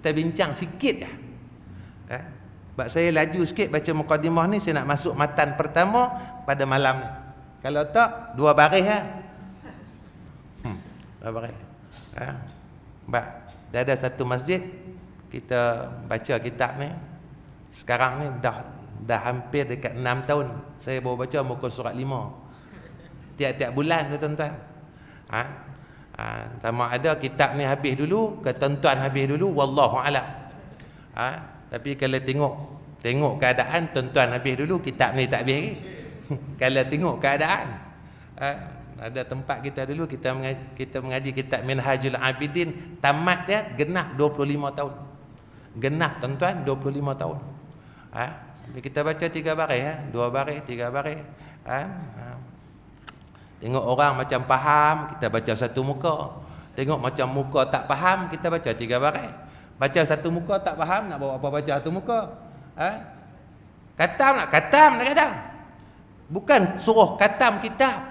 kita bincang sikit je. Sebab saya laju sikit baca mukadimah ni, saya nak masuk matan pertama pada malam ni. Kalau tak, 2 baris lah. 2 baris. Sebab dah ada satu masjid kita baca kitab ni. Sekarang ni dah hampir dekat 6 tahun saya baru baca muka surat 5. Tiap-tiap bulan tu tuan-tuan. Sama ada kitab ni habis dulu ke tuan-tuan habis dulu, wallahu a'lam. Tapi kalau tengok keadaan, tuan-tuan habis dulu, kitab ni tak habis lagi. Kalau tengok keadaan, ada tempat kita dulu kita mengaji kitab Minhajul Abidin, tamat dia genap 25 tahun. Genap tuan-tuan 25 tahun. Kita baca 3 baris, 2 baris, 3 baris. Tengok orang macam faham, kita baca satu muka. Tengok macam muka tak faham, kita baca 3 baris. Baca satu muka tak faham, nak bawa apa baca satu muka? Katam nak katam. Bukan suruh katam kitab.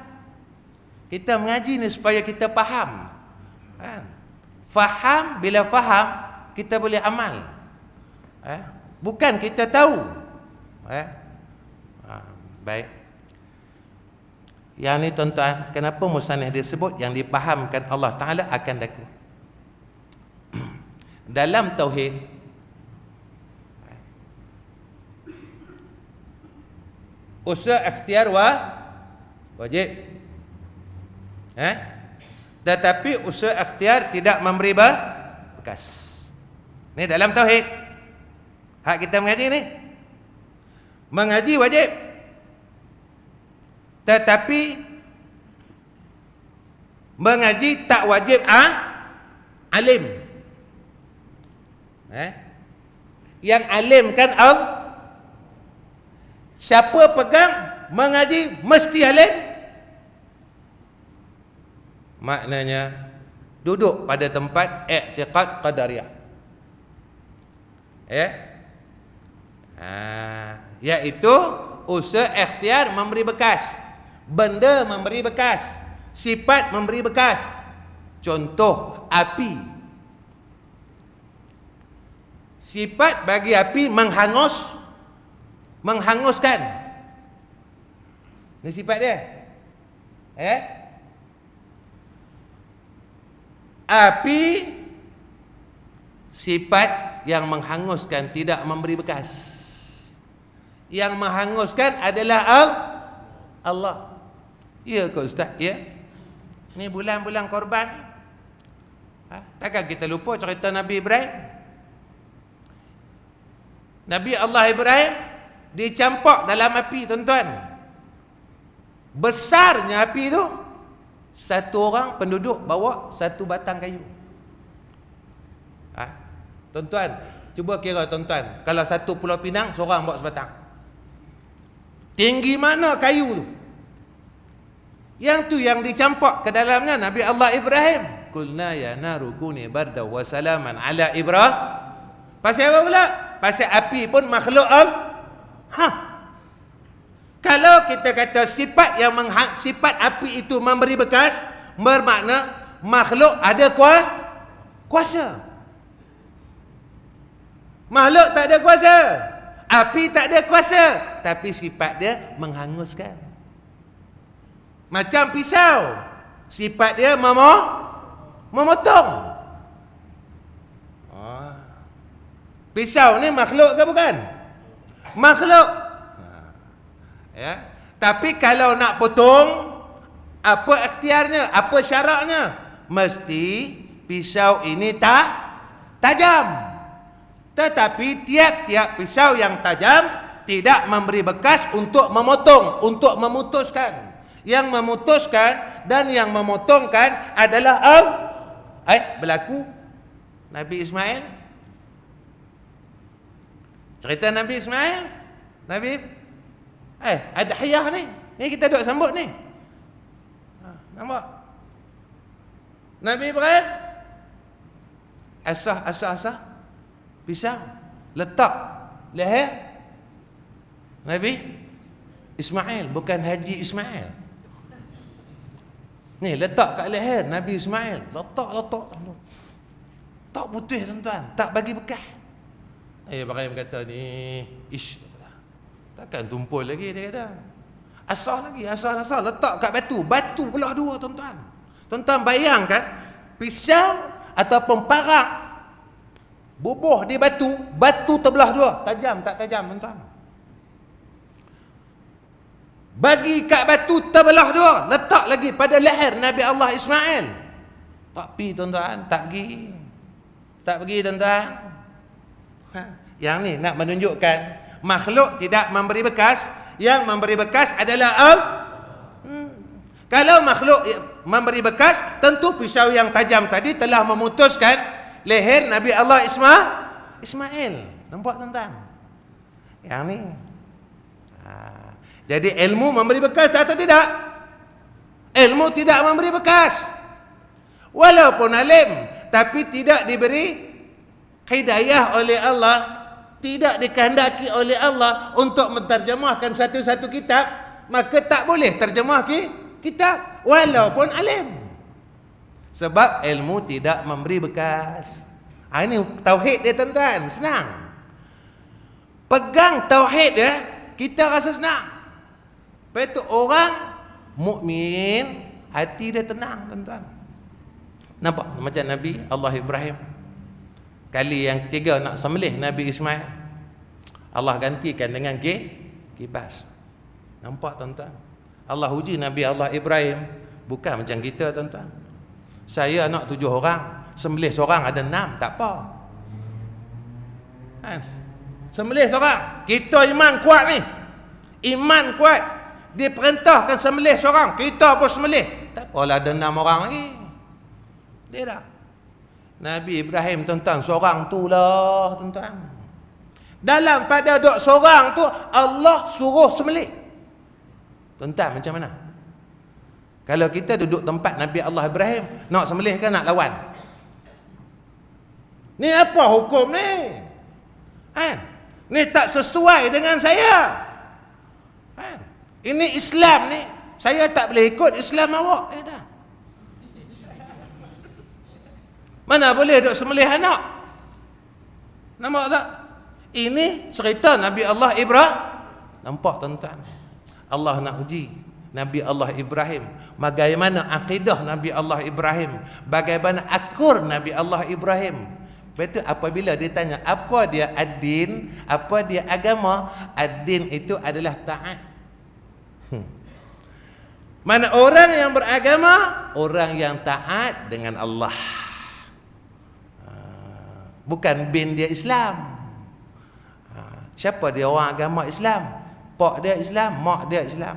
Kita mengaji ni supaya kita faham. Faham, bila faham kita boleh amal. Bukan kita tahu. Baik. Yang ni tuan-tuan, kenapa musannif disebut yang dipahamkan Allah Ta'ala akan daku. Dalam tauhid, usaha ikhtiar wajib. Tetapi usaha ikhtiar tidak memberi bekas. Ni dalam tauhid. Hak kita mengaji ni. Mengaji wajib. Tetapi mengaji tak wajib alim. Yang alim kan siapa pegang mengaji mesti alim? Maknanya duduk pada tempat i'tiqad qadariyah. Iaitu usaha ikhtiar memberi bekas. Benda memberi bekas, sifat memberi bekas. Contoh api. Sifat bagi api menghanguskan. Ini sifat dia. Api sifat yang menghanguskan, tidak memberi bekas. Yang menghanguskan adalah Allah. Ya ke Ustaz? Ya. Ni bulan-bulan korban. Takkan kita lupa cerita Nabi Ibrahim? Nabi Allah Ibrahim dicampak dalam api, tuan-tuan. Besarnya api tu, satu orang penduduk bawa satu batang kayu. Tuan-tuan, cuba kira tuan-tuan, kalau satu Pulau Pinang seorang bawa sebatang. Tinggi mana kayu tu? Yang tu yang dicampak ke dalamnya Nabi Allah Ibrahim. Qulna ya naru kuni barda wa salaman ala Ibrahim. Pasal apa pula? Pasal api pun makhluk Kalau kita kata sifat sifat api itu memberi bekas, bermakna makhluk ada kuasa. Makhluk tak ada kuasa. Api tak ada kuasa, tapi sifat dia menghanguskan. Macam pisau, sifat dia memotong. Pisau ni makhluk ke bukan? Makhluk. Tapi kalau nak potong, apa ikhtiarnya? Apa syaratnya? Mesti pisau ini tajam. Tetapi tiap-tiap pisau yang tajam tidak memberi bekas untuk memotong, untuk memutuskan. Yang memutuskan dan yang memotongkan adalah berlaku Nabi Ismail. Cerita Nabi Ismail, ada hayah ni. Ni kita duduk sambut ni. Nampak? Nabi Ibrahim asah pisau letak leher Nabi Ismail, bukan Haji Ismail. Ni letak kat leher Nabi Ismail, letak. Tak putih tuan-tuan, tak bagi bekas. Ibrahim kata ni, takkan tumpul lagi, dia kata. Asal lagi, asal letak kat batu. Batu belah dua tuan-tuan. Tuan-tuan bayangkan, pisau ataupun parak bubuh di batu, batu terbelah dua. Tajam tak tajam tuan-tuan? Bagi kat batu terbelah dua, letak lagi pada leher Nabi Allah Ismail. Tak pergi tuan-tuan, tak pergi. Tak pergi tuan-tuan. Yang ni nak menunjukkan makhluk tidak memberi bekas. Yang memberi bekas adalah Kalau makhluk memberi bekas, tentu pisau yang tajam tadi telah memutuskan leher Nabi Allah Ismail. Nampak tuan-tuan? Yang ni. Jadi ilmu memberi bekas atau tidak? Ilmu tidak memberi bekas. Walaupun alim, tapi tidak diberi hidayah oleh Allah, tidak dikehendaki oleh Allah untuk menterjemahkan satu-satu kitab, maka tak boleh terjemah kitab walaupun alim. Sebab ilmu tidak memberi bekas. Ini tauhid dia tuan-tuan, senang. Pegang tauhid dia, kita rasa senang. Lepas itu orang mukmin hati dia tenang tuan-tuan. Nampak macam Nabi Allah Ibrahim kali yang ketiga nak sembelih Nabi Ismail, Allah gantikan dengan kibas. Nampak tuan-tuan? Allah uji Nabi Allah Ibrahim. Bukan macam kita tuan-tuan. Saya nak 7 orang, sembelih seorang ada 6, tak apa. Sembelih seorang, kita iman kuat ni. Iman kuat, diperintahkan sembelih seorang, kita pun sembelih. Tak apalah ada 6 orang lagi. Dia dah. Nabi Ibrahim tuan-tuan, seorang tu lah tuan-tuan. Dalam pada duk seorang tu, Allah suruh sembelih. Tuan-tuan macam mana? Kalau kita duduk tempat Nabi Allah Ibrahim, nak sembelih kan nak lawan? Ni apa hukum ni? Ni tak sesuai dengan saya. Ini Islam ni. Saya tak boleh ikut Islam awak. Kata. Mana boleh duk sembelih anak? Nampak tak? Ini cerita Nabi Allah Ibrahim. Nampak tuan-tuan? Allah nak uji Nabi Allah Ibrahim. Bagaimana akidah Nabi Allah Ibrahim? Bagaimana akur Nabi Allah Ibrahim? Betul, apabila dia tanya apa dia ad-din, apa dia agama? Ad-din itu adalah taat. Mana orang yang beragama? Orang yang taat dengan Allah. Bukan bin dia Islam. Siapa dia orang agama Islam? Pak dia Islam, mak dia Islam.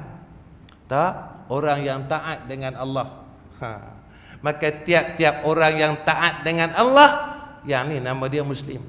Tak, orang yang taat dengan Allah. Maka tiap-tiap orang yang taat dengan Allah, yang ni nama dia Muslim.